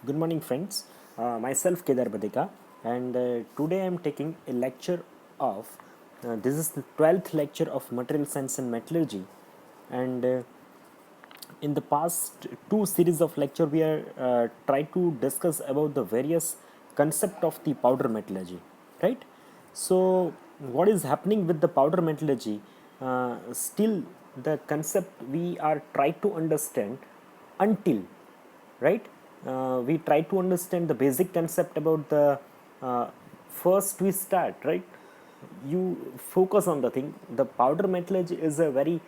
Good morning, friends. Myself Kedar Badeka, and today I am taking a lecture of. This is the 12th lecture of Material Science and Metallurgy, and in the past two series of lecture we are try to discuss about the various concept of the powder metallurgy, right? So what is happening with the powder metallurgy? Still the concept we are try to understand until, right? We try to understand the basic concept about the first we start, right? You focus on the thing. The powder metallurgy is a very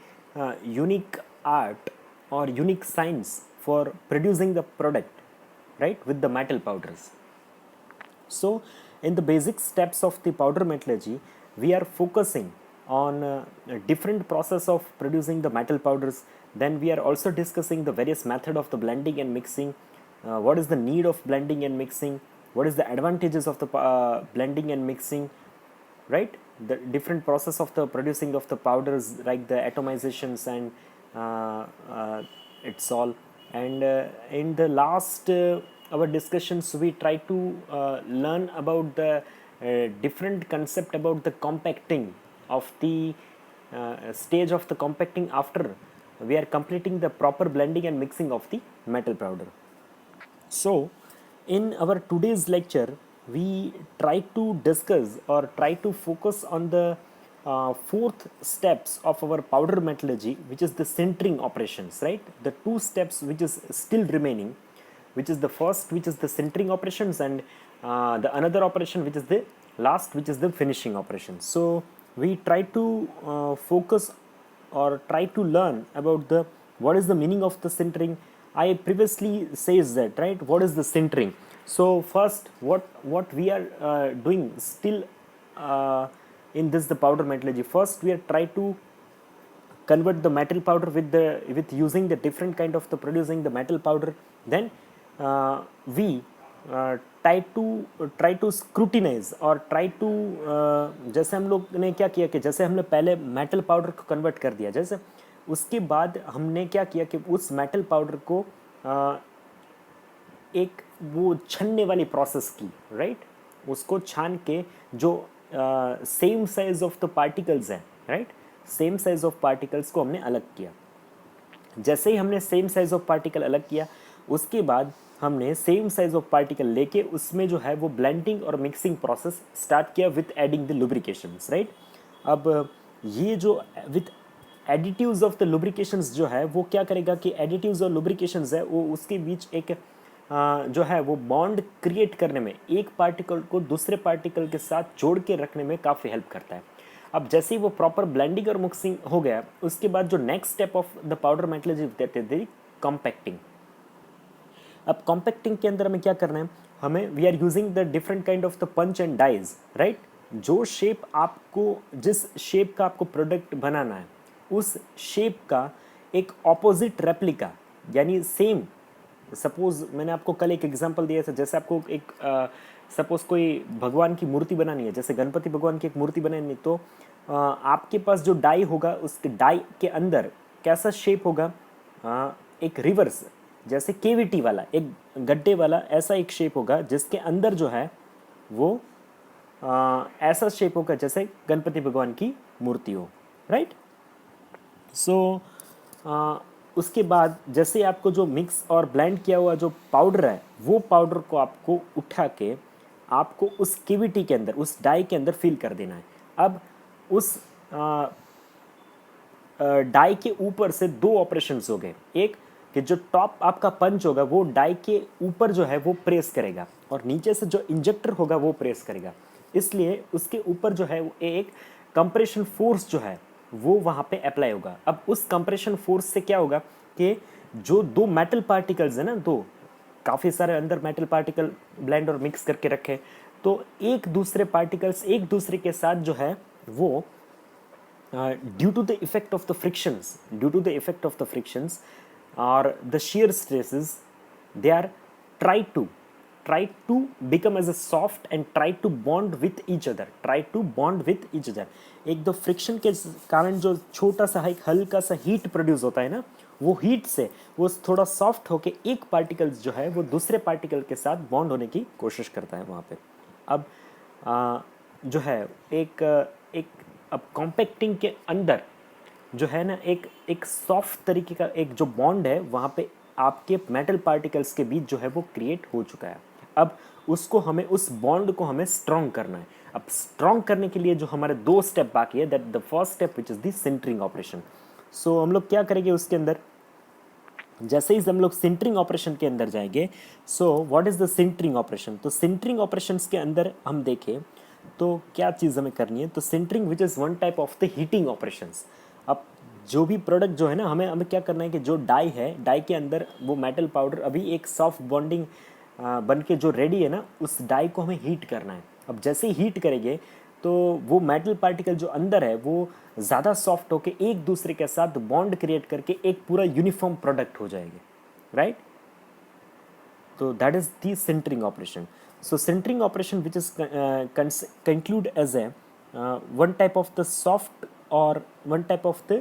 unique art or unique science for producing the product, right, with the metal powders. So in the basic steps of the powder metallurgy, we are focusing on a different process of producing the metal powders. Then we are also discussing the various method of the blending and mixing. What is the need of blending and mixing? What is the advantages of the blending and mixing? Right, the different process of the producing of the powders, like the atomizations and it's all. And in the last our discussions we try to learn about the different concept about the compacting of the stage of the compacting after we are completing the proper blending and mixing of the metal powder. So, in our today's lecture, we try to discuss or try to focus on the fourth steps of our powder metallurgy, which is the sintering operations, right? The two steps which is still remaining, which is the first, which is the sintering operations, and the another operation, which is the last, which is the finishing operation. So, we try to focus or try to learn about the what is the meaning of the sintering. I previously says that, right, what is the sintering. So first what we are doing still in this the powder metallurgy, first we are try to convert the metal powder with using the different kind of the producing the metal powder. Then we try to scrutinize और try to जैसे हम लोग ने क्या किया कि जैसे हमने पहले मेटल पाउडर को कन्वर्ट कर दिया, जैसे उसके बाद हमने क्या किया कि उस मेटल पाउडर को एक वो छनने वाली प्रोसेस की, राइट? उसको छान के जो same size of the particles हैं, right, same size of particles को हमने अलग किया. जैसे ही हमने सेम साइज ऑफ पार्टिकल अलग किया, उसके बाद हमने सेम साइज ऑफ पार्टिकल लेके उसमें जो है वो ब्लेंडिंग और मिक्सिंग प्रोसेस स्टार्ट किया विथ एडिंग द लुब्रिकेशंस, राइट. अब ये जो विथ एडिटिव्स ऑफ द लुब्रिकेशंस जो है वो क्या करेगा कि एडिटिव्स और लुब्रिकेशंस है वो उसके बीच एक जो है वो बॉन्ड क्रिएट करने में, एक पार्टिकल को दूसरे पार्टिकल के साथ जोड़ के रखने में काफ़ी हेल्प करता है. अब जैसे ही वो प्रॉपर ब्लेंडिंग और मिक्सिंग हो गया, उसके बाद जो next step of the powder metallurgy देते थे कॉम्पैक्टिंग. अब कॉम्पैक्टिंग के अंदर हमें क्या करना है, हमें we are using the different kind of the punch and dies, right. जो शेप आपको, जिस शेप का आपको प्रोडक्ट बनाना है, उस शेप का एक ऑपोजिट रेप्लिका, यानी सेम. सपोज मैंने आपको कल एक एग्जांपल दिया था, जैसे आपको एक सपोज कोई भगवान की मूर्ति बनानी है, जैसे गणपति भगवान की एक मूर्ति बनानी है, तो आपके पास जो डाई होगा, उस डाई के अंदर कैसा शेप होगा, एक रिवर्स, जैसे केविटी वाला, एक गड्ढे वाला ऐसा एक शेप होगा, जिसके अंदर जो है वो ऐसा शेप होगा जैसे गणपति भगवान की मूर्ति हो, राइट. सो उसके बाद जैसे आपको जो मिक्स और ब्लेंड किया हुआ जो पाउडर है, वो पाउडर को आपको उठा के आपको उस केविटी के अंदर, उस डाई के अंदर फिल कर देना है. अब उस डाई के ऊपर से दो ऑपरेशंस हो गए. एक कि जो टॉप आपका पंच होगा वो डाई के ऊपर जो है वो प्रेस करेगा, और नीचे से जो इंजेक्टर होगा वो प्रेस करेगा. इसलिए उसके ऊपर जो है एक कंप्रेशन फोर्स जो है वो वहाँ पे अप्लाई होगा. अब उस कंप्रेशन फोर्स से क्या होगा कि जो दो मेटल पार्टिकल्स है ना, दो काफ़ी सारे अंदर मेटल पार्टिकल ब्लेंड और मिक्स करके रखे, तो एक दूसरे पार्टिकल्स एक दूसरे के साथ जो है वो due to the effect of the frictions और the shear stresses, they are try to become as a soft and try to bond with each other. एक दो फ्रिक्शन के कारण जो छोटा सा एक हल्का सा हीट प्रोड्यूस होता है ना, वो हीट से वो थोड़ा सॉफ्ट होके एक पार्टिकल्स जो है वो दूसरे पार्टिकल के साथ बॉन्ड होने की कोशिश करता है वहाँ पे। अब जो है एक एक अब कॉम्पैक्टिंग के अंदर जो है ना एक एक सॉफ्ट तरीके का एक जो बॉन्ड है वहाँ पे आपके मेटल पार्टिकल्स के बीच जो है वो क्रिएट हो चुका है। अब उसको हमें उस बॉन्ड को हमें स्ट्रॉन्ग करना है। अब स्ट्रॉन्ग करने के लिए जो हमारे दो स्टेप बाकी है, that the first step which is the sintering operation. So हम लोग क्या करेंगे उसके अंदर, जैसे ही हम लोग सिंटरिंग ऑपरेशन के अंदर जाएंगे, so what is the sintering operation. तो सिंटरिंग ऑपरेशंस के अंदर हम देखें तो क्या चीज़ हमें करनी है, तो sintering which is one type of the heating operations. अब जो भी प्रोडक्ट जो है ना, हमें हमें क्या करना है कि जो डाई है, डाई के अंदर वो मेटल पाउडर अभी एक सॉफ्ट बॉन्डिंग बन के जो रेडी है ना, उस डाई को हमें हीट करना है। अब जैसे ही हीट करेंगे तो वो मेटल पार्टिकल जो अंदर है वो ज़्यादा सॉफ्ट होके एक दूसरे के साथ बॉन्ड क्रिएट करके एक पूरा यूनिफॉर्म प्रोडक्ट हो जाएंगे, राइट। तो that is the sintering operation. So sintering operation which is conclude as a one type of the soft or one type of the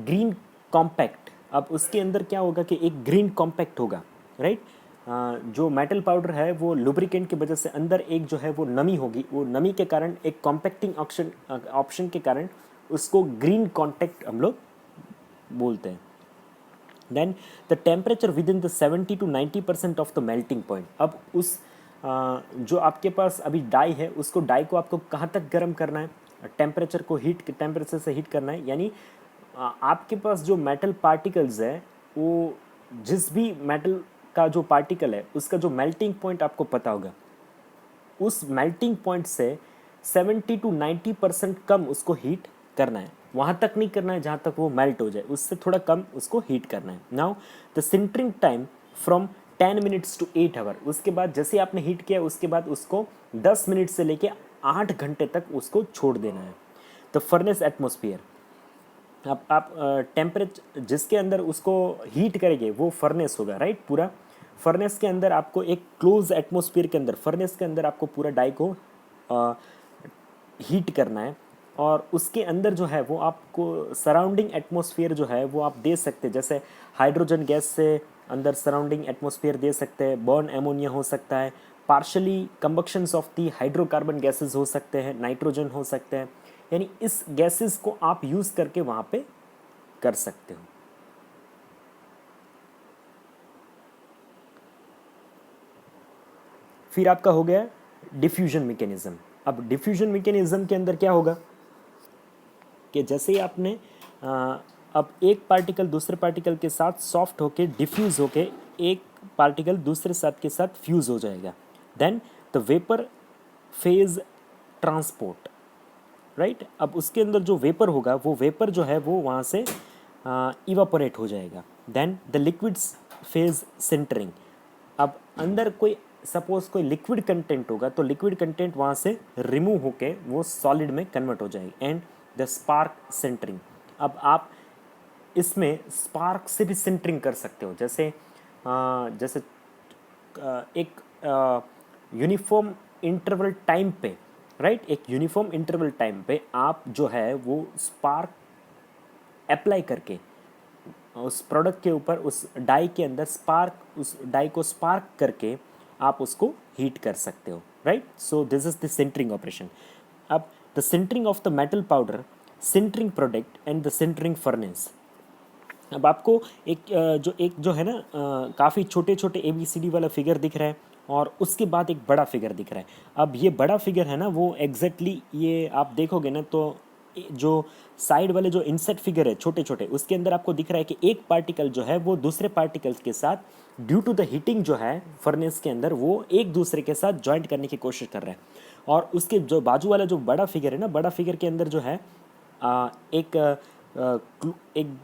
green compact. अब उसके अंदर क्या होगा कि एक ग्रीन कॉम्पैक्ट होगा, राइट। जो मेटल पाउडर है वो लुब्रिकेंट की वजह से अंदर एक जो है वो नमी होगी, वो नमी के कारण एक कॉम्पैक्टिंग ऑप्शन के कारण उसको ग्रीन कॉन्टैक्ट हम लोग बोलते हैं। Then the temperature within the 70 to 90% of the melting point. अब उस जो आपके पास अभी डाई है उसको डाई को आपको कहाँ तक गर्म करना है, टेम्परेचर को टेम्परेचर से हीट करना है। यानी आपके पास जो मेटल पार्टिकल्स है वो जिस भी मेटल का जो पार्टिकल है उसका जो मेल्टिंग पॉइंट आपको पता होगा, उस मेल्टिंग पॉइंट से 70 to 90% कम उसको हीट करना है। वहाँ तक नहीं करना है जहाँ तक वो मेल्ट हो जाए, उससे थोड़ा कम उसको हीट करना है। Now the sintering time from 10 minutes to 8 hour. उसके बाद जैसे आपने हीट किया उसके बाद उसको 10 मिनट से लेके 8 घंटे तक उसको छोड़ देना है। द फर्नेस एटमोसफियर, आप टेम्परेचर जिसके अंदर उसको हीट करेंगे वो फर्नेस होगा, राइट। पूरा फर्नेस के अंदर आपको एक क्लोज एटमोसफियर के अंदर, फर्नेस के अंदर आपको पूरा डाई को हीट करना है। और उसके अंदर जो है वो आपको सराउंडिंग एटमॉस्फेयर जो है वो आप दे सकते हैं, जैसे हाइड्रोजन गैस से अंदर सराउंडिंग एटमॉस्फेयर दे सकते हैं, बर्न एमोनिया हो सकता है, partially combustions of the hydrocarbon gases हो सकते हैं, नाइट्रोजन हो सकते हैं। यानी इस गैसेस को आप यूज़ करके वहाँ पे कर सकते हो। फिर आपका हो गया डिफ्यूजन मैकेनिज्म। अब डिफ्यूजन मैकेनिज्म के अंदर क्या होगा कि जैसे ही आपने अब एक पार्टिकल दूसरे पार्टिकल के साथ सॉफ्ट होके डिफ्यूज़ होके एक पार्टिकल दूसरे साथ के साथ फ्यूज़ हो जाएगा। Then the vapour phase transport, right. अब उसके अंदर जो वेपर होगा वो वेपर जो है वो वहाँ से इवापोरेट हो जाएगा। Then the liquids phase sintering. अब अंदर कोई सपोज कोई लिक्विड कंटेंट होगा तो लिक्विड कंटेंट वहाँ से रिमूव होके वो सॉलिड में कन्वर्ट हो जाएगी। And the spark sintering. अब आप इसमें स्पार्क से भी सिंटरिंग कर सकते हो, जैसे जैसे एक यूनिफॉर्म इंटरवल टाइम पे, राइट, एक यूनिफॉर्म इंटरवल टाइम पे आप जो है वो स्पार्क अप्लाई करके उस प्रोडक्ट के ऊपर, उस डाई के अंदर स्पार्क, उस डाई को स्पार्क करके आप उसको हीट कर सकते हो, right. So this is the sintering operation. अब the sintering of the metal powder, sintering product and the sintering furnace. अब आपको एक जो है ना काफ़ी छोटे छोटे ABCD वाला फिगर दिख रहा है और उसके बाद एक बड़ा फिगर दिख रहा है। अब ये बड़ा फिगर है ना वो एग्जैक्टली ये आप देखोगे ना तो जो साइड वाले जो इनसेट फिगर है छोटे छोटे, उसके अंदर आपको दिख रहा है कि एक पार्टिकल जो है वो दूसरे पार्टिकल्स के साथ ड्यू टू द हीटिंग जो है फर्नेस के अंदर वो एक दूसरे के साथ ज्वाइंट करने की कोशिश कर रहा है। और उसके जो बाजू वाला जो बड़ा फिगर है ना, बड़ा फिगर के अंदर जो है एक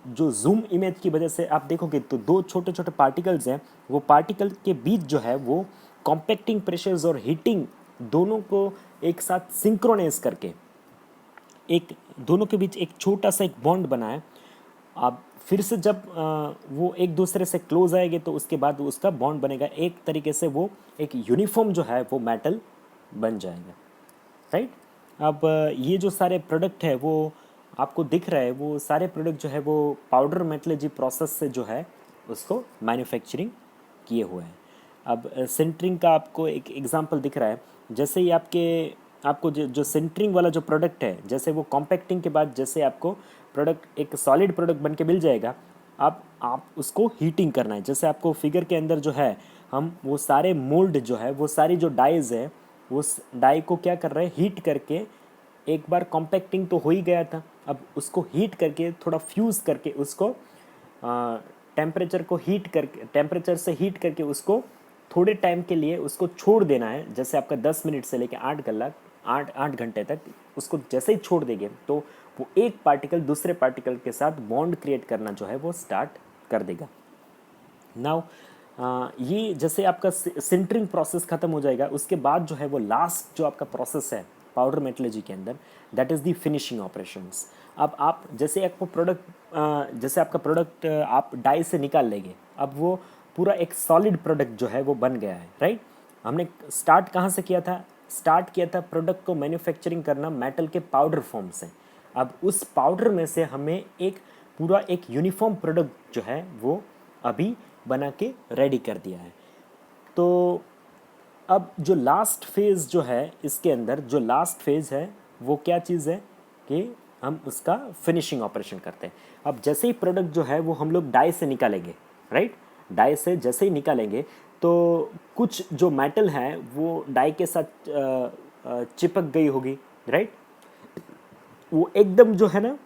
जो जूम इमेज की वजह से आप देखोगे तो दो छोटे छोटे पार्टिकल्स हैं, वो पार्टिकल के बीच जो है वो कॉम्पैक्टिंग प्रेशर्स और हीटिंग दोनों को एक साथ सिंक्रोनाइज करके एक दोनों के बीच एक छोटा सा एक बॉन्ड बना है। अब फिर से जब वो एक दूसरे से क्लोज आएंगे तो उसके बाद उसका बॉन्ड बनेगा, एक तरीके से वो एक यूनिफॉर्म जो है वो मेटल बन जाएगा, राइट। अब ये जो सारे प्रोडक्ट है वो आपको दिख रहा है वो सारे प्रोडक्ट जो है वो पाउडर मेटलर्जी प्रोसेस से जो है उसको मैन्युफैक्चरिंग किए हुए हैं। अब सिंटरिंग का आपको एक एग्जांपल दिख रहा है, जैसे ही आपको जो सिंटरिंग वाला जो प्रोडक्ट है, जैसे वो कॉम्पैक्टिंग के बाद जैसे आपको प्रोडक्ट एक सॉलिड प्रोडक्ट बन के मिल जाएगा, आप उसको हीटिंग करना है। जैसे आपको फिगर के अंदर जो है हम वो सारे मोल्ड जो है वो सारी जो डाइज है वो डाई को क्या कर रहे हैं, हीट करके। एक बार कॉम्पैक्टिंग तो हो ही गया था, अब उसको हीट करके थोड़ा फ्यूज़ करके उसको टेम्परेचर से हीट करके उसको थोड़े टाइम के लिए उसको छोड़ देना है। जैसे आपका 10 मिनट से लेकर 8 घंटे तक उसको जैसे ही छोड़ देंगे तो वो एक पार्टिकल दूसरे पार्टिकल के साथ बॉन्ड क्रिएट करना जो है वो स्टार्ट कर देगा। नाउ ये जैसे आपका सिंटरिंग प्रोसेस खत्म हो जाएगा, उसके बाद जो है वो लास्ट जो आपका प्रोसेस है पाउडर मेटलर्जी के अंदर, that is the finishing operations. अब आप जैसे आपका प्रोडक्ट आप डाई से निकाल लेंगे, अब वो पूरा एक सॉलिड प्रोडक्ट जो है वो बन गया है, राइट। हमने स्टार्ट कहाँ से किया था? स्टार्ट किया था प्रोडक्ट को मैन्युफैक्चरिंग करना मेटल के पाउडर फॉर्म से। अब उस पाउडर में से हमें पूरा एक यूनिफॉर्म प्रोडक्ट जो है वो अभी बना के रेडी कर दिया है। तो अब जो लास्ट फेज़ जो है इसके अंदर, जो लास्ट फेज़ है वो क्या चीज़ है कि हम उसका फिनिशिंग ऑपरेशन करते हैं। अब जैसे ही प्रोडक्ट जो है वो हम लोग डाई से निकालेंगे, राइट। डाई से जैसे ही निकालेंगे तो कुछ जो मेटल है वो डाई के साथ चिपक गई होगी, राइट। वो एकदम जो है ना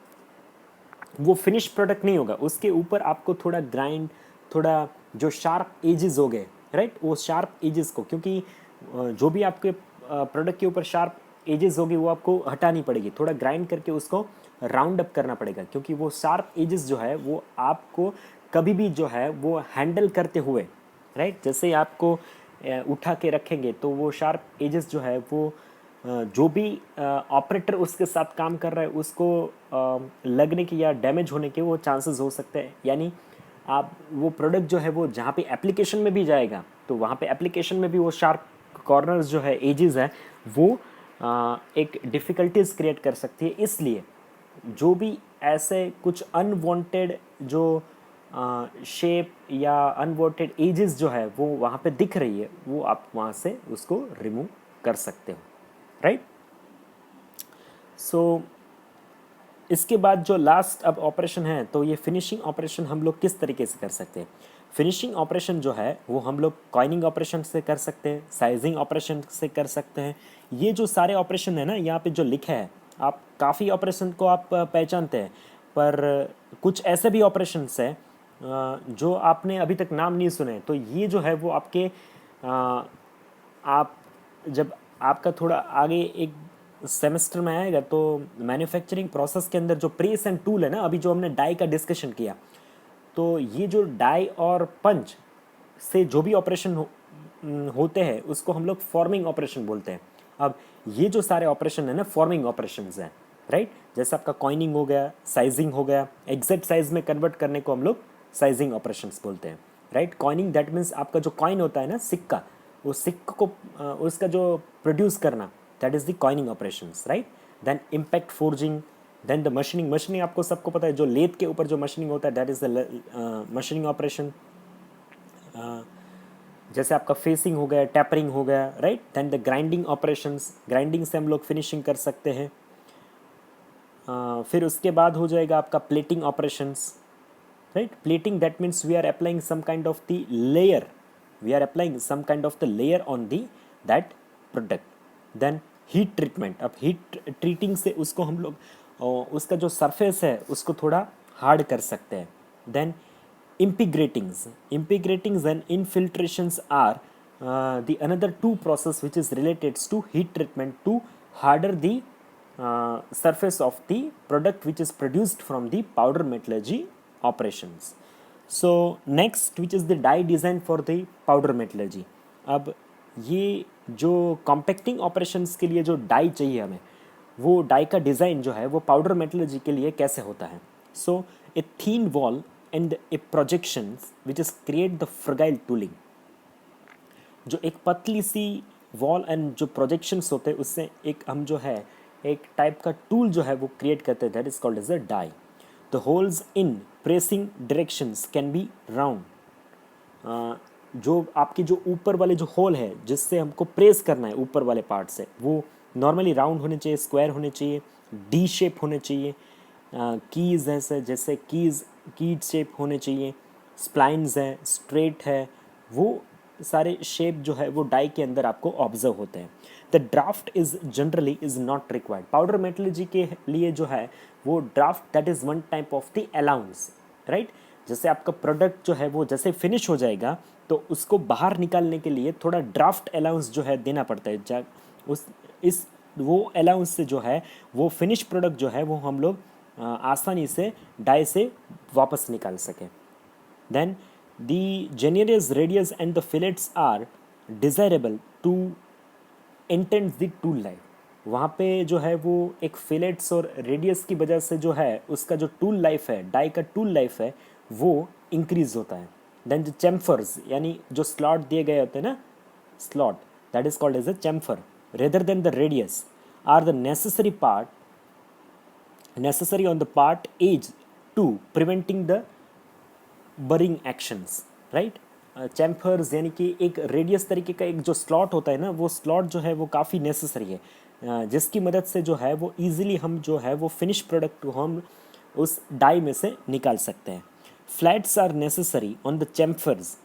वो फिनिश प्रोडक्ट नहीं होगा, उसके ऊपर आपको थोड़ा ग्राइंड, थोड़ा जो शार्प एजेस हो गए, राइट, वो शार्प एजेस को, क्योंकि जो भी आपके प्रोडक्ट के ऊपर शार्प एजेस होगी वो आपको हटानी पड़ेगी, थोड़ा ग्राइंड करके उसको राउंड अप करना पड़ेगा, क्योंकि वो शार्प एजेस जो है वो आपको कभी भी जो है वो हैंडल करते हुए, राइट, जैसे आपको उठा के रखेंगे तो वो शार्प एजेस जो है वो जो भी ऑपरेटर उसके साथ काम कर रहा है उसको लगने की या डैमेज होने के वो चांसेस हो सकते हैं। यानी आप वो प्रोडक्ट जो है वो जहाँ पे एप्लीकेशन में भी जाएगा तो वहाँ पे एप्लीकेशन में भी वो शार्प कॉर्नर्स जो है, एजेस है, वो एक डिफ़िकल्टीज क्रिएट कर सकती है। इसलिए जो भी ऐसे कुछ अनवांटेड जो शेप या अनवांटेड एजेस जो है वो वहाँ पे दिख रही है, वो आप वहाँ से उसको रिमूव कर सकते हो, राइट। सो इसके बाद जो लास्ट अब ऑपरेशन है, तो ये फिनिशिंग ऑपरेशन हम लोग किस तरीके से कर सकते हैं? फिनिशिंग ऑपरेशन जो है वो हम लोग कॉइनिंग ऑपरेशन से कर सकते हैं, साइजिंग ऑपरेशन से कर सकते हैं। ये जो सारे ऑपरेशन है ना यहाँ पे जो लिखा है, आप काफ़ी ऑपरेशन को आप पहचानते हैं, पर कुछ ऐसे भी ऑपरेशंस हैं जो आपने अभी तक नाम नहीं सुने। तो ये जो है वो आपके आप जब आपका थोड़ा आगे एक सेमेस्टर में आएगा तो मैन्युफैक्चरिंग प्रोसेस के अंदर जो प्रेस एंड टूल है ना, अभी जो हमने डाई का डिस्कशन किया, तो ये जो डाई और पंच से जो भी ऑपरेशन होते हैं उसको हम लोग फॉर्मिंग ऑपरेशन बोलते हैं। अब ये जो सारे ऑपरेशन है ना फॉर्मिंग ऑपरेशंस हैं, राइट। जैसे आपका कॉइनिंग हो गया, साइजिंग हो गया, एग्जैक्ट साइज में कन्वर्ट करने को हम लोग साइजिंग ऑपरेशंस बोलते हैं, राइट। कॉइनिंग दैट मीन्स आपका जो कॉइन होता है ना, सिक्का, वो सिक्का को उसका जो प्रोड्यूस करना, that is the coining operations, right. Then impact forging, then the machining आपको सबको पता है, जो लेथ के ऊपर जो मशीनिंग होता है that is the machining operation. जैसे आपका फेसिंग हो गया, टैपरिंग हो गया, right. Then the grinding operations, grinding से हम लोग फिनिशिंग कर सकते हैं। फिर उसके बाद हो जाएगा आपका plating operations, right. Plating that means we are applying some kind of the layer, we are applying some kind of the layer on the that product. Then heat treatment, अब हीट ट्रीटिंग से उसको हम लोग उसका जो surface है उसको थोड़ा हार्ड कर सकते हैं। Then impregratings and infiltrations are the another two process which is related to heat treatment to harder the surface of the product which is produced from the powder metallurgy operations. So next which is the die design for the powder metallurgy. अब ये जो compacting operations के लिए जो die चाहिए हमें, वो die का डिज़ाइन जो है वो पाउडर मेटलर्जी के लिए कैसे होता है? So a thin wall and a projections which is create the fragile tooling. जो एक पतली सी वॉल एंड जो प्रोजेक्शंस होते हैं उससे एक हम जो है एक टाइप का टूल जो है वो क्रिएट करते हैं, that is called as a die. The holes in pressing directions can be round. जो आपके जो ऊपर वाले जो होल है जिससे हमको प्रेस करना है ऊपर वाले पार्ट से, वो नॉर्मली राउंड होने चाहिए, स्क्वायर होने चाहिए, डी शेप होने चाहिए। कीज़ है जैसे कीज शेप होने चाहिए, स्प्लाइंस है, स्ट्रेट है, वो सारे शेप जो है वो डाई के अंदर आपको ऑब्जर्व होते हैं। The draft is generally is not required. Powder metallurgy के लिए जो है वो draft that is one type of the allowance, right. जैसे आपका प्रोडक्ट जो है वो जैसे फिनिश हो जाएगा तो उसको बाहर निकालने के लिए थोड़ा ड्राफ्ट अलाउंस जो है देना पड़ता है। उस इस वो अलाउंस से जो है वो फिनिश प्रोडक्ट जो है वो हम लोग आसानी से डाई से वापस निकाल सकें। Then the generous radius and the fillets are desirable to intend the tool life. वहाँ पे जो है वो एक फिलेट्स और रेडियस की वजह से जो है उसका जो टूल लाइफ है, डाई का टूल लाइफ है, वो इंक्रीज होता है। देन जो चैम्फर्स यानी जो स्लॉट दिए गए होते हैं ना, slot that is called as a chamfer rather than the radius are the necessary on the part edge to preventing the burring actions, right. Chamfers यानी कि एक रेडियस तरीके का एक जो स्लॉट होता है ना, वो स्लॉट जो है वो काफ़ी नेसेसरी है, जिसकी मदद से जो है वो इजीली हम जो है वो फिनिश प्रोडक्ट को हम उस डाई में से निकाल सकते हैं। Flats are necessary on the chamfers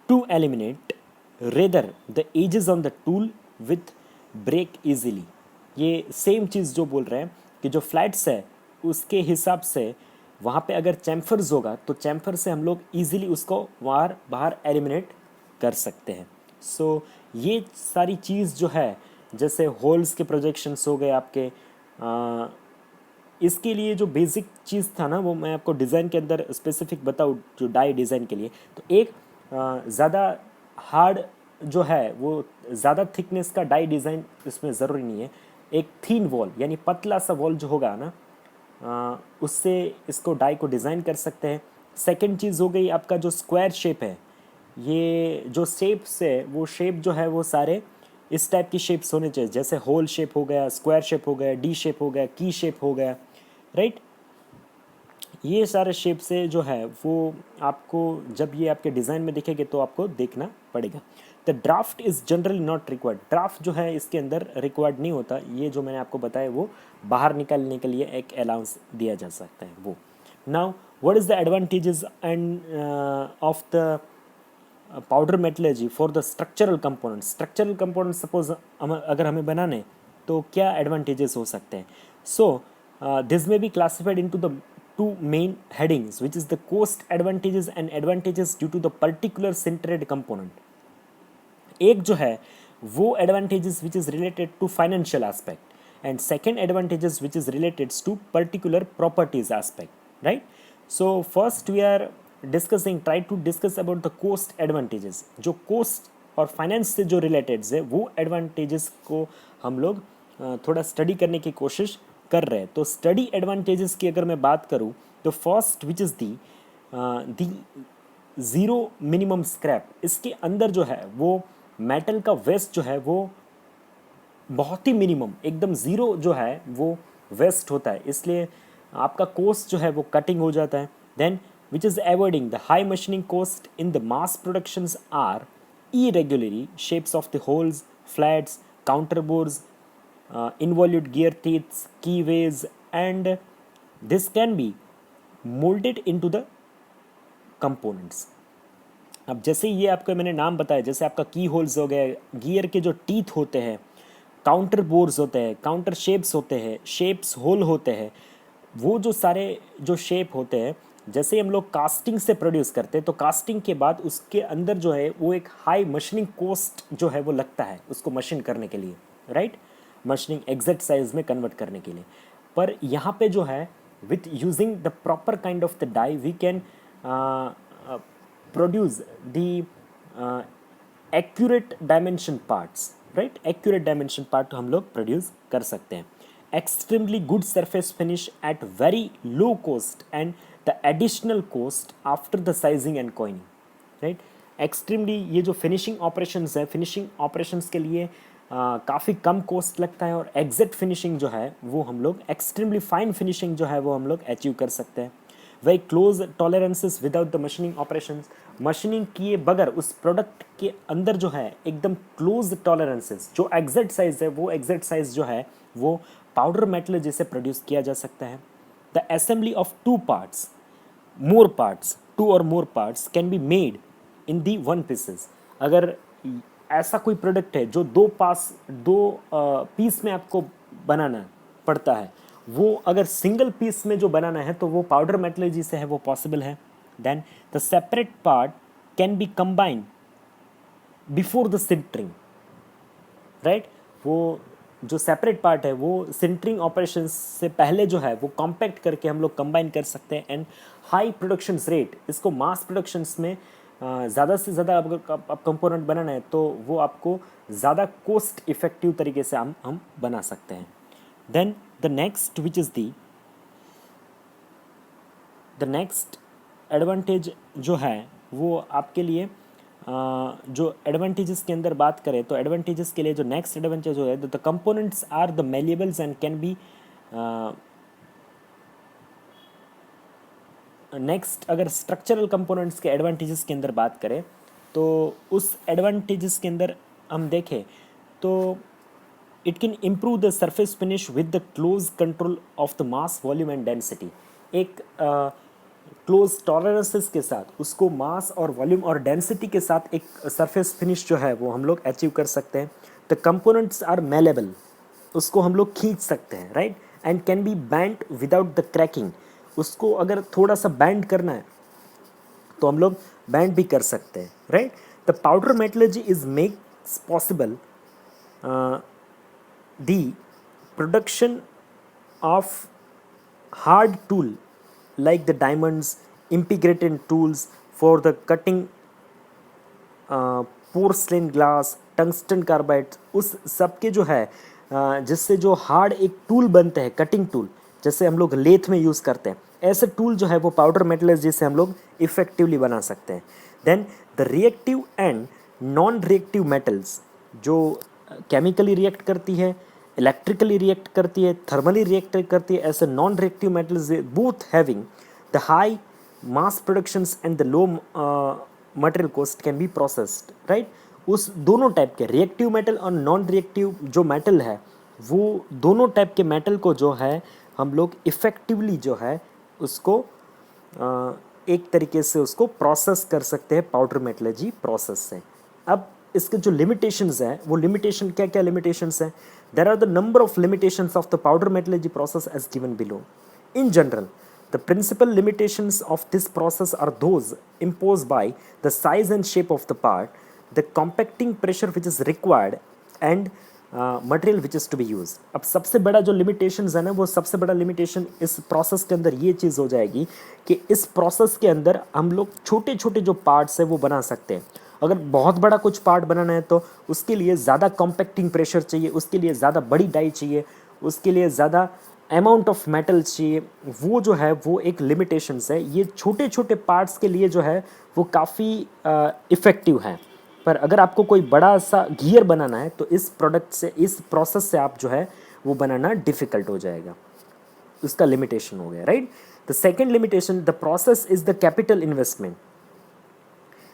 to eliminate rather the edges on the tool with break easily. ये सेम चीज़ जो बोल रहे हैं कि जो फ्लैट्स है उसके हिसाब से वहाँ पे अगर चैम्फर्स होगा तो चैम्फर से हम लोग इजीली उसको बाहर बाहर एलिमिनेट कर सकते हैं। सो ये सारी चीज़ जो है, जैसे होल्स के प्रोजेक्शंस हो गए आपके, इसके लिए जो बेसिक चीज़ था ना वो मैं आपको डिज़ाइन के अंदर स्पेसिफिक बताऊँ जो डाई डिज़ाइन के लिए, तो एक ज़्यादा हार्ड जो है वो ज़्यादा थिकनेस का डाई डिज़ाइन इसमें ज़रूरी नहीं है। एक थीन वॉल यानी पतला सा वॉल जो होगा ना, उससे इसको डाई को डिज़ाइन कर सकते हैं। सेकंड चीज़ हो गई आपका जो स्क्वायर शेप है, ये जो शेप्स है वो शेप जो है वो सारे इस टाइप की शेप्स होने चाहिए, जैसे होल शेप हो गया, स्क्वायर शेप हो गया, डी शेप हो गया, की शेप हो गया, राइट। ये सारे शेप से जो है वो आपको जब ये आपके डिज़ाइन में दिखेंगे तो आपको देखना पड़ेगा। The draft is generally not required. Draft जो है इसके अंदर रिक्वायर्ड नहीं होता, ये जो मैंने आपको बताया वो बाहर निकालने के लिए एक अलाउंस दिया जा सकता है वो। Now what is the advantages end of the powder metallurgy for the structural components. Structural components suppose अगर हमें बनाने तो क्या एडवांटेजेस हो सकते हैं। सो दिस में be classified into the two main headings, which is the cost advantages and advantages due to the particular sintered component. एक जो है वो advantages which is related to financial aspect and second advantages which is related to particular properties aspect, right? So first we are try to discuss about the cost advantages। जो cost और finance से जो related है वो advantages को हम लोग थोड़ा स्टडी करने की कोशिश कर रहे हैं। तो स्टडी एडवांटेजेस की अगर मैं बात करूं तो first which is the zero minimum scrap. इसके अंदर जो है वो मेटल का वेस्ट जो है वो बहुत ही मिनिमम, एकदम ज़ीरो जो है वो वेस्ट होता है, इसलिए आपका कोस्ट जो है वो कटिंग हो जाता है। Then which is avoiding the high machining cost in the mass productions are irregularly shapes of the holes, flats, counterbores, involute gear teeths, keyways, and this can be molded into the components। अब जैसे ये आपको मैंने नाम बताया, जैसे आपका की होल्स हो गए, गियर के जो टीथ होते हैं, काउंटर बोर्स होते हैं, काउंटर शेप्स होते हैं, शेप्स होल होते हैं, वो जो सारे जो शेप होते हैं जैसे हम लोग कास्टिंग से प्रोड्यूस करते हैं तो कास्टिंग के बाद उसके अंदर जो है वो एक हाई मशीनिंग कॉस्ट जो है वो लगता है उसको मशीन करने के लिए, राइट, मशीनिंग एग्जैक्ट साइज में कन्वर्ट करने के लिए। पर यहाँ पे जो है with using the proper kind of the die we can produce the accurate dimension parts, right, accurate dimension part हम लोग प्रोड्यूस कर सकते हैं। Extremely good surface finish at very low cost and the additional cost after the sizing and coining, right. Extremely ये जो finishing operations है, finishing operations के लिए काफ़ी कम कॉस्ट लगता है, और एग्जैक्ट फिनिशिंग जो है वो हम लोग, एक्सट्रीमली फाइन फिनिशिंग जो है वो हम लोग अचीव कर सकते हैं। Very close tolerances without the machining operations, machining किए बगैर उस प्रोडक्ट के अंदर जो है एकदम क्लोज टॉलरेंसेस, जो एग्जैक्ट साइज है वो एग्जैक्ट साइज जो है वो पाउडर मेटल जैसे प्रोड्यूस किया जा सकता है। The assembly of two parts, more parts, two और more parts can be made in the one pieces. अगर ऐसा कोई प्रोडक्ट है जो दो पीस में आपको बनाना पड़ता है, वो अगर सिंगल पीस में जो बनाना है तो वो पाउडर मेटलर्जी से है वो पॉसिबल है। Then the separate part can be combined before the sintering, right. वो जो सेपरेट पार्ट है वो सिंटरिंग ऑपरेशन से पहले जो है वो कॉम्पैक्ट करके हम लोग कंबाइन कर सकते हैं। एंड हाई प्रोडक्शन रेट, इसको मास प्रोडक्शंस में ज़्यादा से ज़्यादा आप कंपोनेंट बनाना है तो वो आपको ज़्यादा कॉस्ट इफेक्टिव तरीके से हम बना सकते हैं। Then the next which is the next advantage जो है वो आपके लिए जो एडवांटेजेस के अंदर बात करें तो एडवांटेजेस के लिए जो नेक्स्ट एडवांटेज है, the components are the malleables and can be. Next अगर स्ट्रक्चरल कंपोनेंट्स के एडवांटेजेस के अंदर बात करें तो उस एडवांटेजेस के अंदर हम देखें तो it can improve the surface finish with the close control of the mass volume and density. एक क्लोज टॉलरेंसेस के साथ उसको मास और वॉल्यूम और डेंसिटी के साथ एक सरफेस फिनिश जो है वो हम लोग अचीव कर सकते हैं। द कंपोनेंट्स आर मेलेबल, उसको हम लोग खींच सकते हैं, right. And can B band without the cracking, उसको अगर थोड़ा सा बैंड करना है तो हम लोग बैंड भी कर सकते हैं, right. The powder metallurgy is makes possible the production of hard tool like the diamonds, integrated tools for the cutting, porcelain glass, tungsten carbide, उस सब के जो है जिससे जो हार्ड एक टूल बनते हैं, कटिंग टूल जैसे हम लोग लेथ में यूज़ करते हैं, ऐसे टूल जो है वो पाउडर मेटलर्जी से हम लोग इफेक्टिवली बना सकते हैं। Then the reactive and non reactive metals, जो केमिकली रिएक्ट करती है, इलेक्ट्रिकली रिएक्ट करती है, थर्मली रिएक्ट करती है, ऐसे non reactive metals both having the high mass productions and the low material cost can be processed, right. उस दोनों टाइप के रिएक्टिव मेटल और नॉन रिएक्टिव जो मेटल है वो दोनों टाइप के मेटल को जो है हम लोग इफ़ेक्टिवली जो है उसको एक तरीके से उसको प्रोसेस कर सकते हैं पाउडर मेटलर्जी प्रोसेस से। अब इसके जो लिमिटेशंस हैं वो लिमिटेशन क्या क्या लिमिटेशंस हैं? There are the number of limitations of the powder metallurgy process as given below. In general the principal limitations of this process are those imposed by the size and shape of the part, the compacting pressure which is required, and material which is to be use. अब सबसे बड़ा जो limitations है ना, वो सबसे बड़ा limitation इस प्रोसेस के अंदर ये चीज़ हो जाएगी कि इस प्रोसेस के अंदर हम लोग छोटे छोटे जो पार्ट्स है वो बना सकते हैं। अगर बहुत बड़ा कुछ पार्ट बनाना है तो उसके लिए ज़्यादा कॉम्पैक्टिंग प्रेशर चाहिए, उसके लिए ज़्यादा बड़ी डाई चाहिए, उसके लिए ज़्यादा अमाउंट ऑफ मेटल चाहिए। वो जो है वो एक लिमिटेशंस है। ये छोटे छोटे पार्ट्स के लिए जो है वो काफ़ी इफ़ेक्टिव है। पर अगर आपको कोई बड़ा सा गियर बनाना है तो इस प्रोडक्ट से, इस प्रोसेस से आप जो है वो बनाना डिफ़िकल्ट हो जाएगा। उसका लिमिटेशन हो गया, right. The second limitation, the process is the capital investment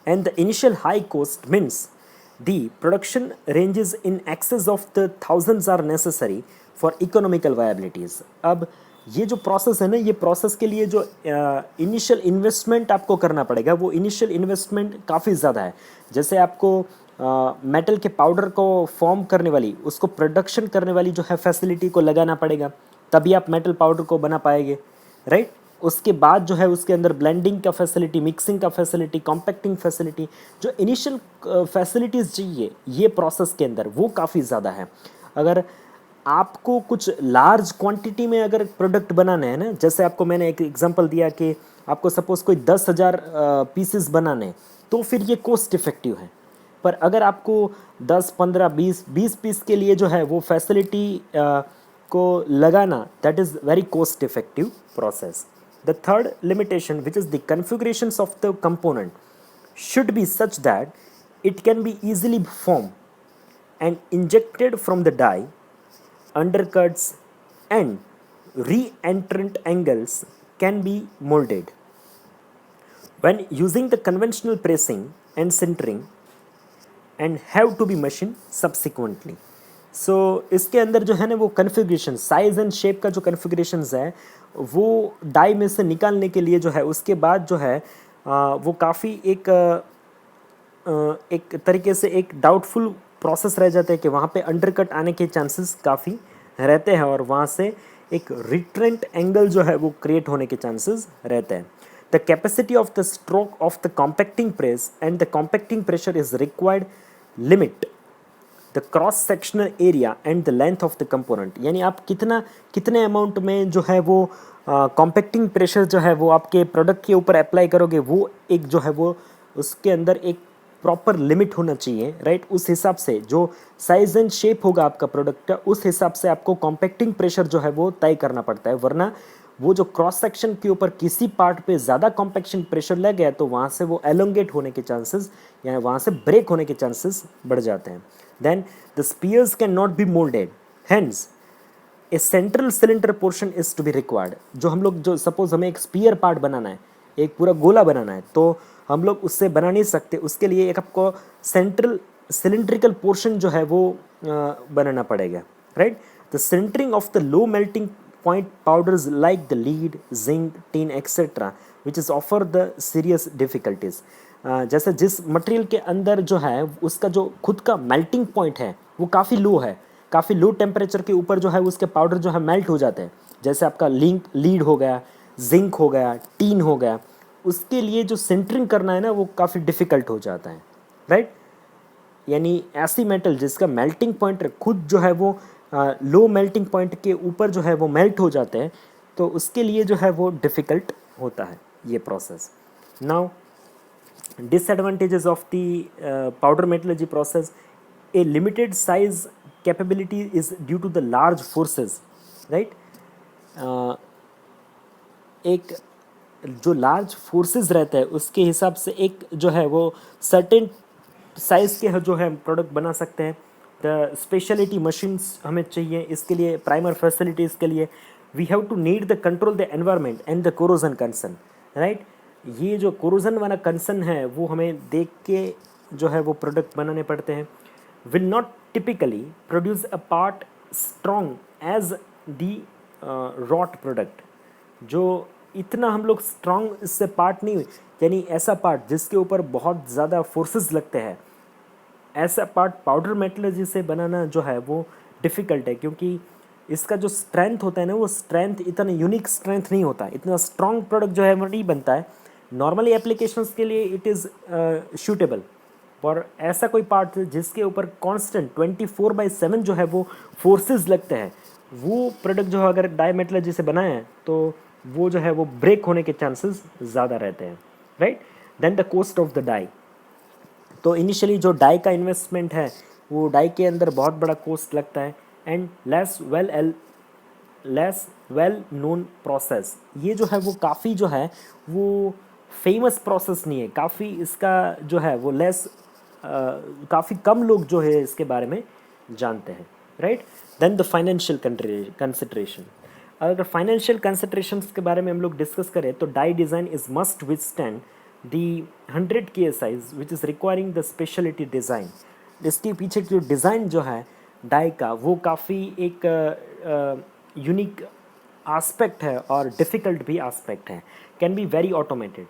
and the initial high cost means the production ranges in excess of the thousands are necessary for economical viabilities। अब ये जो process है ना, ये process के लिए जो initial investment आपको करना पड़ेगा वो इनिशियल इन्वेस्टमेंट काफ़ी ज़्यादा है। जैसे आपको मेटल के पाउडर को फॉर्म करने वाली, उसको प्रोडक्शन करने वाली जो है फैसिलिटी को लगाना पड़ेगा, तभी आप मेटल पाउडर को बना पाएंगे, राइट। उसके बाद जो है उसके अंदर ब्लेंडिंग का फैसिलिटी, मिक्सिंग का फैसिलिटी, कॉम्पैक्टिंग फैसिलिटी, जो इनिशियल फैसिलिटीज़ चाहिए ये प्रोसेस के अंदर वो काफ़ी ज़्यादा है। अगर आपको कुछ लार्ज क्वांटिटी में अगर प्रोडक्ट बनाना है ना, जैसे आपको मैंने एक एग्जांपल दिया कि आपको सपोज़ कोई 10,000 पीसेस बनाने हैं तो फिर ये कॉस्ट इफ़ेक्टिव है। पर अगर आपको 10, 15, 20 पीस के लिए जो है वो फैसिलिटी को लगाना, that is very cost effective process. The third limitation, which is the configurations of the component, should be such that it can be easily formed and injected from the die, undercuts and re-entrant angles can be molded. When using the conventional pressing and sintering and have to be machined subsequently. So इसके अंदर जो है ना वो configuration size and shape का जो कन्फिग्रेशंस है वो डाई में से निकालने के लिए जो है उसके बाद जो है वो काफ़ी एक तरीके से एक डाउटफुल प्रोसेस रह जाता है कि वहाँ पे अंडरकट आने के चांसेस काफ़ी रहते हैं और वहाँ से एक रिट्रेंट एंगल जो है वो क्रिएट होने के चांसेस रहते हैं. The capacity of the stroke of the compacting press and the compacting pressure is required limit the cross sectional area and the length of the component. यानी आप कितने अमाउंट में जो है वो कॉम्पैक्टिंग प्रेशर जो है वो आपके प्रोडक्ट के ऊपर अप्लाई करोगे वो एक जो है वो उसके अंदर एक प्रॉपर लिमिट होना चाहिए, राइट. उस हिसाब से जो साइज एंड शेप होगा आपका प्रोडक्ट का उस हिसाब से आपको कॉम्पैक्टिंग प्रेशर जो है वो तय करना पड़ता है, वरना वो जो क्रॉस सेक्शन के ऊपर किसी पार्ट पे ज़्यादा कॉम्पैक्शन प्रेशर लग गया तो वहाँ से वो एलोंगेट होने के चांसेस या वहाँ से ब्रेक होने के चांसेस बढ़ जाते हैं. Then the spears can not be moulded, hence a central cylinder portion is to be required. जो हम लोग जो सपोज हमें एक स्पीयर पार्ट बनाना है, एक पूरा गोला बनाना है, तो हम लोग उससे बना नहीं सकते. उसके लिए एक आपको सेंट्रल सिलेंड्रिकल पोर्शन जो है वो बनाना पड़ेगा, right. The sintering of the low melting point powders like the lead, zinc, tin, etc. which is offer the serious difficulties. जैसे जिस मटेरियल के अंदर जो है उसका जो खुद का मेल्टिंग पॉइंट है वो काफ़ी लो है, काफ़ी लो टेम्परेचर के ऊपर जो है उसके पाउडर जो है मेल्ट हो जाते हैं. जैसे आपका लीड हो गया, जिंक हो गया, टीन हो गया, उसके लिए जो सेंटरिंग करना है ना वो काफ़ी डिफ़िकल्ट हो जाता है, राइट. यानी ऐसी मेटल जिसका मेल्टिंग पॉइंट खुद जो है वो लो मेल्टिंग पॉइंट के ऊपर जो है वो मेल्ट हो जाते हैं, तो उसके लिए जो है वो डिफ़िकल्ट होता है ये process. Now disadvantages of the powder metallurgy process. A limited size capability is due to the large forces, right. एक जो लार्ज फोर्सेस रहता है उसके हिसाब से एक जो है वो सर्टेन साइज़ के जो है प्रोडक्ट बना सकते हैं. द स्पेशलिटी मशीन्स हमें चाहिए इसके लिए, प्राइमर फैसिलिटीज़ के लिए. We have to need the control the environment and the corrosion concern, right. ये जो कोरोजन वाला कंसर्न है वो हमें देख के जो है वो प्रोडक्ट बनाने पड़ते हैं. Will not typically produce a part strong as the wrought product. जो इतना हम लोग स्ट्रॉन्ग इससे पार्ट नहीं, यानी ऐसा पार्ट जिसके ऊपर बहुत ज़्यादा फोर्सेस लगते हैं, ऐसा पार्ट पाउडर मेटलर्जी से बनाना जो है वो डिफ़िकल्ट है, क्योंकि इसका जो स्ट्रेंथ होता है ना वो स्ट्रेंथ इतना यूनिक स्ट्रेंथ नहीं होता, इतना स्ट्रॉन्ग प्रोडक्ट जो है वो नहीं बनता है. नॉर्मली एप्लीकेशंस के लिए इट इज़ सूटेबल, और ऐसा कोई पार्ट जिसके ऊपर कांस्टेंट 24/7 जो है वो फोर्सेस लगते हैं, वो प्रोडक्ट जो अगर डाई मेटलर्जी से बनाए हैं तो वो जो है वो ब्रेक होने के चांसेस ज़्यादा रहते हैं, right. Then the cost of the die. तो इनिशियली जो डाई का इन्वेस्टमेंट है वो डाई के अंदर बहुत बड़ा कॉस्ट लगता है. And less well known process. ये जो है वो काफ़ी जो है वो फेमस प्रोसेस नहीं है, काफ़ी इसका जो है वो काफ़ी कम लोग जो है इसके बारे में जानते हैं, right. Then the financial consideration. अगर फाइनेंशियल कंसिडरेशंस के बारे में हम लोग डिस्कस करें तो die design is must withstand the 100 KSI which is requiring the speciality design. इसके पीछे जो डिज़ाइन जो है डाई का वो काफ़ी एक यूनिक आस्पेक्ट है और डिफ़िकल्ट भी आस्पेक्ट है. Can be very automated,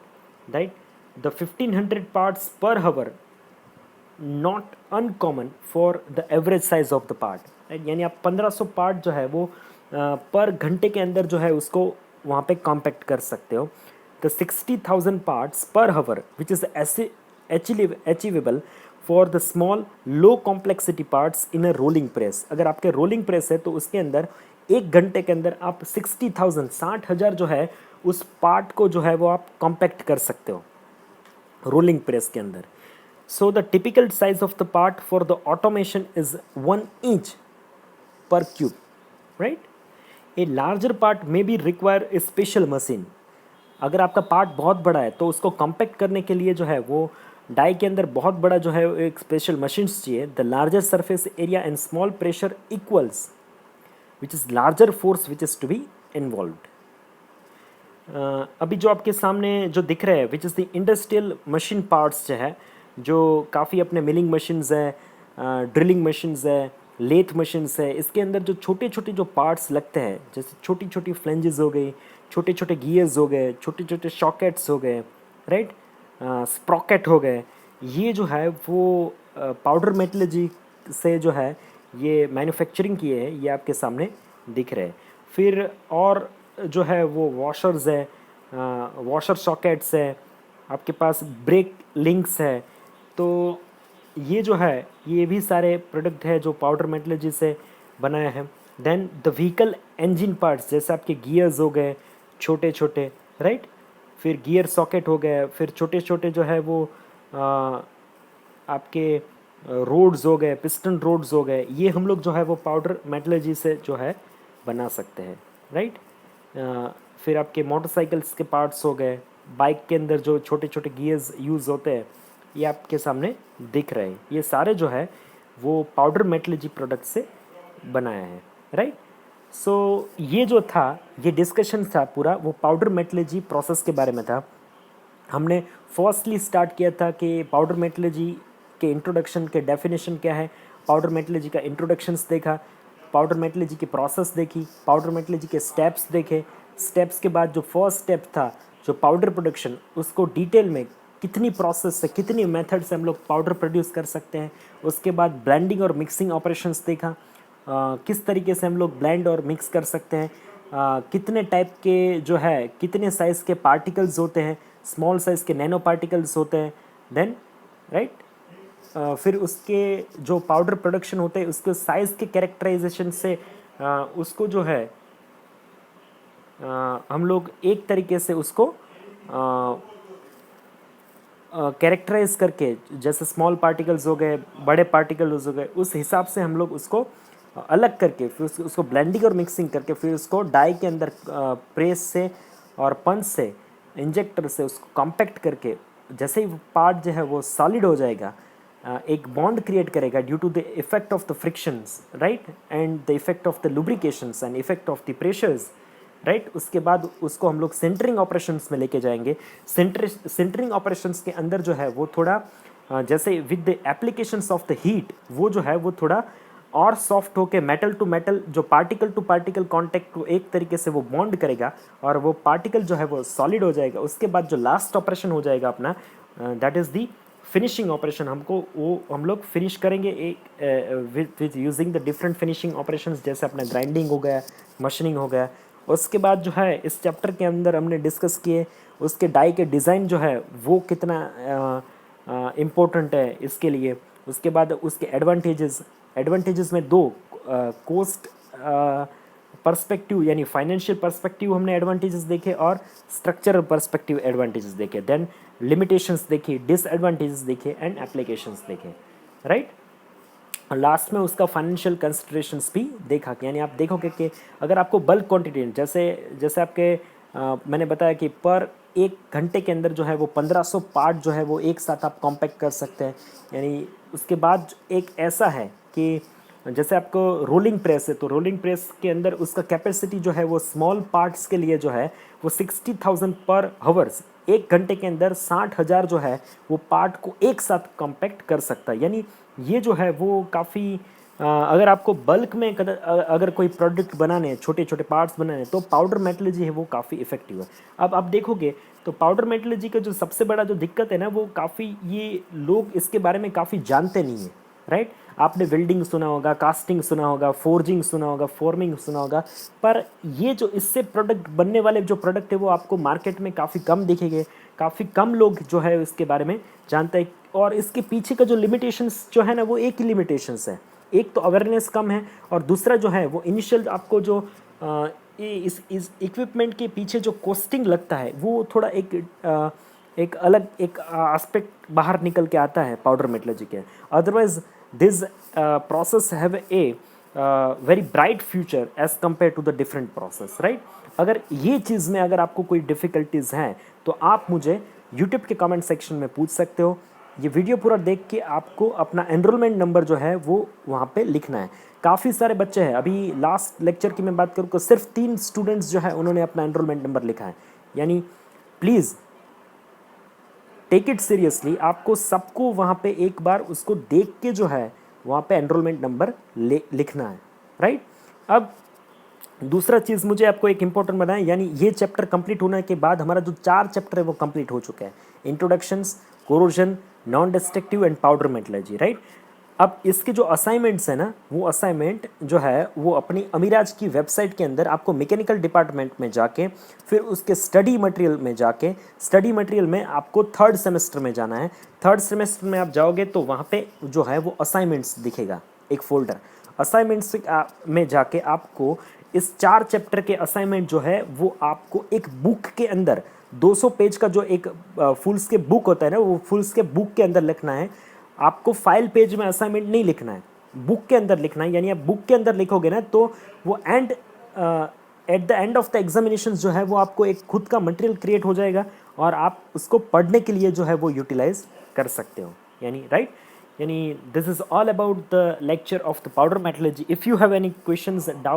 right. The 1500 parts per hour not uncommon for the average size of the part. यानी आप 1500 पार्ट जो है वो पर घंटे के अंदर जो है उसको वहाँ पे कॉम्पैक्ट कर सकते हो. The 60,000 parts per hour which is achievable for the small low complexity parts in a rolling press. अगर आपके रोलिंग प्रेस है तो उसके अंदर एक घंटे के अंदर आप 60,000 जो है उस पार्ट को जो है वो आप कॉम्पैक्ट कर सकते हो रोलिंग प्रेस के अंदर. So the typical size of the part for the automation is 1 inch per cube, right. A larger part may be require a special machine. अगर आपका पार्ट बहुत बड़ा है तो उसको कॉम्पैक्ट करने के लिए जो है वो डाई के अंदर बहुत बड़ा जो है एक स्पेशल मशीन्स चाहिए, the larger surface area and small pressure equals which is larger force which is to be involved. अभी जो आपके सामने जो दिख रहा है which is the industrial machine parts जो है, जो काफ़ी अपने मिलिंग मशीन्स है, ड्रिलिंग मशीन्स है, लेथ मशीन्स है, इसके अंदर जो छोटे छोटे जो पार्ट्स लगते हैं, जैसे छोटी छोटी फ्लेंजेस हो गई, छोटे छोटे गियर्स हो गए, छोटे छोटे शॉकेट्स हो गए, राइट, स्प्रॉकेट हो गए, ये जो है वो पाउडर मेटलर्जी से जो है ये मैन्युफैक्चरिंग किए हैं, ये आपके सामने दिख रहे हैं। फिर और जो है वो वॉशर्स है, वॉशर सॉकेट्स है, आपके पास ब्रेक लिंक्स है, तो ये जो है ये भी सारे प्रोडक्ट है जो पाउडर मेटलर्जी से बनाया है। Then the vehicle engine parts, जैसे आपके गियर्स हो गए छोटे छोटे, राइट, फिर गियर सॉकेट हो गए, फिर छोटे छोटे जो है वो आपके रोड्स हो गए, पिस्टन रोड्स हो गए, ये हम लोग जो है वो पाउडर मेटलर्जी से जो है बना सकते हैं, राइट। फिर आपके मोटरसाइकिल्स के पार्ट्स हो गए, बाइक के अंदर जो छोटे छोटे गियर्स यूज़ होते हैं, ये आपके सामने दिख रहे हैं, ये सारे जो है वो पाउडर मेटलर्जी प्रोडक्ट से बनाया है, राइट। सो ये जो था, ये डिस्कशन था पूरा वो पाउडर मेटलर्जी प्रोसेस के बारे में था। हमने फर्स्टली स्टार्ट किया था कि पाउडर मेटलर्जी के इंट्रोडक्शन के डेफिनेशन क्या है, पाउडर मेटलर्जी का इंट्रोडक्शंस देखा, पाउडर मेटलर्जी की प्रोसेस देखी, पाउडर मेटलर्जी के स्टेप्स देखे, स्टेप्स के बाद जो फर्स्ट स्टेप था जो पाउडर प्रोडक्शन, उसको डिटेल में कितनी प्रोसेस से, कितनी मेथड से हम लोग पाउडर प्रोड्यूस कर सकते हैं। उसके बाद ब्लेंडिंग और मिक्सिंग ऑपरेशंस देखा, किस तरीके से हम लोग ब्लेंड और मिक्स कर सकते हैं, कितने टाइप के जो है कितने साइज़ के पार्टिकल्स होते हैं, स्मॉल साइज़ के नैनो पार्टिकल्स होते हैं, देन राइट, फिर उसके जो पाउडर प्रोडक्शन होते हैं उसके साइज़ के कैरेक्टराइजेशन से उसको जो है हम लोग एक तरीके से उसको कैरेक्टराइज करके, जैसे स्मॉल पार्टिकल्स हो गए, बड़े पार्टिकल्स हो गए, उस हिसाब से हम लोग उसको अलग करके फिर उसको ब्लेंडिंग और मिक्सिंग करके फिर उसको डाई के अंदर प्रेस से और पंच से, इंजेक्टर से उसको कॉम्पैक्ट करके, जैसे ही पार्ट जो है वो सॉलिड हो जाएगा, एक बॉन्ड क्रिएट करेगा due to the effect of the frictions, right, and the effect of the lubrications and effect of the pressures, right. उसके बाद उसको हम लोग सेंटरिंग ऑपरेशंस में लेके जाएंगे। सेंटरिंग ऑपरेशंस के अंदर जो है वो थोड़ा जैसे with the applications of the heat, वो जो है वो थोड़ा और सॉफ्ट होके मेटल टू मेटल, जो पार्टिकल टू पार्टिकल कांटेक्ट को एक तरीके से वो बॉन्ड करेगा और वो पार्टिकल जो है वो सॉलिड हो जाएगा। उसके बाद जो लास्ट ऑपरेशन हो जाएगा अपना, that is the finishing operation. हमको वो हम लोग फिनिश करेंगे एक with using the different finishing operations, जैसे अपना ग्राइंडिंग हो गया, मशीनिंग हो गया। उसके बाद जो है इस चैप्टर के अंदर हमने डिस्कस किए उसके डाई के डिज़ाइन जो है वो कितना इम्पोर्टेंट है इसके लिए। उसके बाद उसके एडवांटेजेस में दो, कोस्ट पर्सपेक्टिव यानी फाइनेंशियल पर्सपेक्टिव हमने एडवांटेजेस देखे और स्ट्रक्चरल पर्सपेक्टिव एडवांटेजेस देखे, देन लिमिटेशंस देखी, डिसएडवांटेजेस देखे एंड एप्लीकेशंस देखे, राइट। लास्ट में उसका फाइनेंशियल कंसिडरेशंस भी देखा, यानी आप देखोगे कि अगर आपको बल्क क्वांटिटी, जैसे आपके मैंने बताया कि पर एक घंटे के अंदर जो है वो 1500 पार्ट जो है वो एक साथ आप कॉम्पैक्ट कर सकते हैं। यानी उसके बाद एक ऐसा है कि जैसे आपको रोलिंग प्रेस है, तो रोलिंग प्रेस के अंदर उसका कैपेसिटी जो है वो स्मॉल पार्ट्स के लिए जो है वो 60,000 पर हावर्स, एक घंटे के अंदर 60,000 जो है वो पार्ट को एक साथ कॉम्पैक्ट कर सकता है। यानी ये जो है वो काफ़ी अगर आपको बल्क में अगर कोई प्रोडक्ट बनाने हैं, छोटे छोटे पार्ट्स बनाने हैं, तो पाउडर मेटलर्जी है वो काफ़ी इफेक्टिव है। अब आप देखोगे तो पाउडर मेटलर्जी का जो सबसे बड़ा जो दिक्कत है ना, वो काफ़ी, ये लोग इसके बारे में काफ़ी जानते नहीं हैं, राइट। आपने वेल्डिंग सुना होगा, कास्टिंग सुना होगा, फोर्जिंग सुना होगा, फॉर्मिंग सुना होगा, पर ये जो इससे प्रोडक्ट बनने वाले जो प्रोडक्ट है वो आपको मार्केट में काफ़ी कम दिखेंगे, काफ़ी कम लोग जो है इसके बारे में जानते हैं। और इसके पीछे का जो लिमिटेशंस जो है ना, वो एक ही लिमिटेशंस है, एक तो अवेयरनेस कम है और दूसरा जो है वो इनिशियल आपको जो इस इक्विपमेंट के पीछे जो कॉस्टिंग लगता है वो थोड़ा एक अलग एक एस्पेक्ट बाहर निकल के आता है पाउडर मेटलर्जी के। Otherwise this process have a very bright future as compare to the different process, right. अगर ये चीज़ में अगर आपको कोई डिफ़िकल्टीज़ हैं तो आप मुझे यूट्यूब के कमेंट सेक्शन में पूछ सकते हो। ये वीडियो पूरा देख के आपको अपना एनरोलमेंट नंबर जो है वो वहाँ पे लिखना है। काफ़ी सारे बच्चे हैं, अभी लास्ट लेक्चर की मैं बात करूँ तो सिर्फ 3 स्टूडेंट्स जो है उन्होंने अपना एनरोलमेंट नंबर लिखा है। यानी प्लीज़ टेक इट सीरियसली, आपको सबको वहाँ पे एक बार उसको देख के जो है वहाँ पे एनरोलमेंट नंबर लिखना है, राइट। अब दूसरा चीज़ मुझे आपको एक इंपॉर्टेंट बताना है, यानी ये चैप्टर कंप्लीट होने के बाद हमारा जो 4 चैप्टर है वो कंप्लीट हो चुका है। Introductions, corrosion, non destructive and powder metallurgy, right. अब इसके जो असाइनमेंट्स है ना, वो असाइनमेंट जो है वो अपनी अमीराज की वेबसाइट के अंदर आपको मैकेनिकल डिपार्टमेंट में जाके फिर उसके स्टडी मटेरियल में जाके, स्टडी मटेरियल में आपको 3rd सेमेस्टर में जाना है। 3rd सेमेस्टर में आप जाओगे तो वहाँ पे जो है वो असाइनमेंट्स दिखेगा, एक फोल्डर। असाइनमेंट्स में जाके आपको इस 4 चैप्टर के असाइनमेंट जो है वो आपको एक बुक के अंदर 200 पेज का जो एक फुल स्केप बुक होता है ना, वो फुल स्केप बुक के अंदर लिखना है। आपको फाइल पेज में असाइनमेंट नहीं लिखना है, बुक के अंदर लिखना है। यानी आप बुक के अंदर लिखोगे ना तो वो at the end of the examination जो है वो आपको एक खुद का मटेरियल क्रिएट हो जाएगा और आप उसको पढ़ने के लिए जो है वो यूटिलाइज कर सकते हो, यानी राइट। यानी this is all about the lecture of the powder metallurgy. If you have any questions, doubt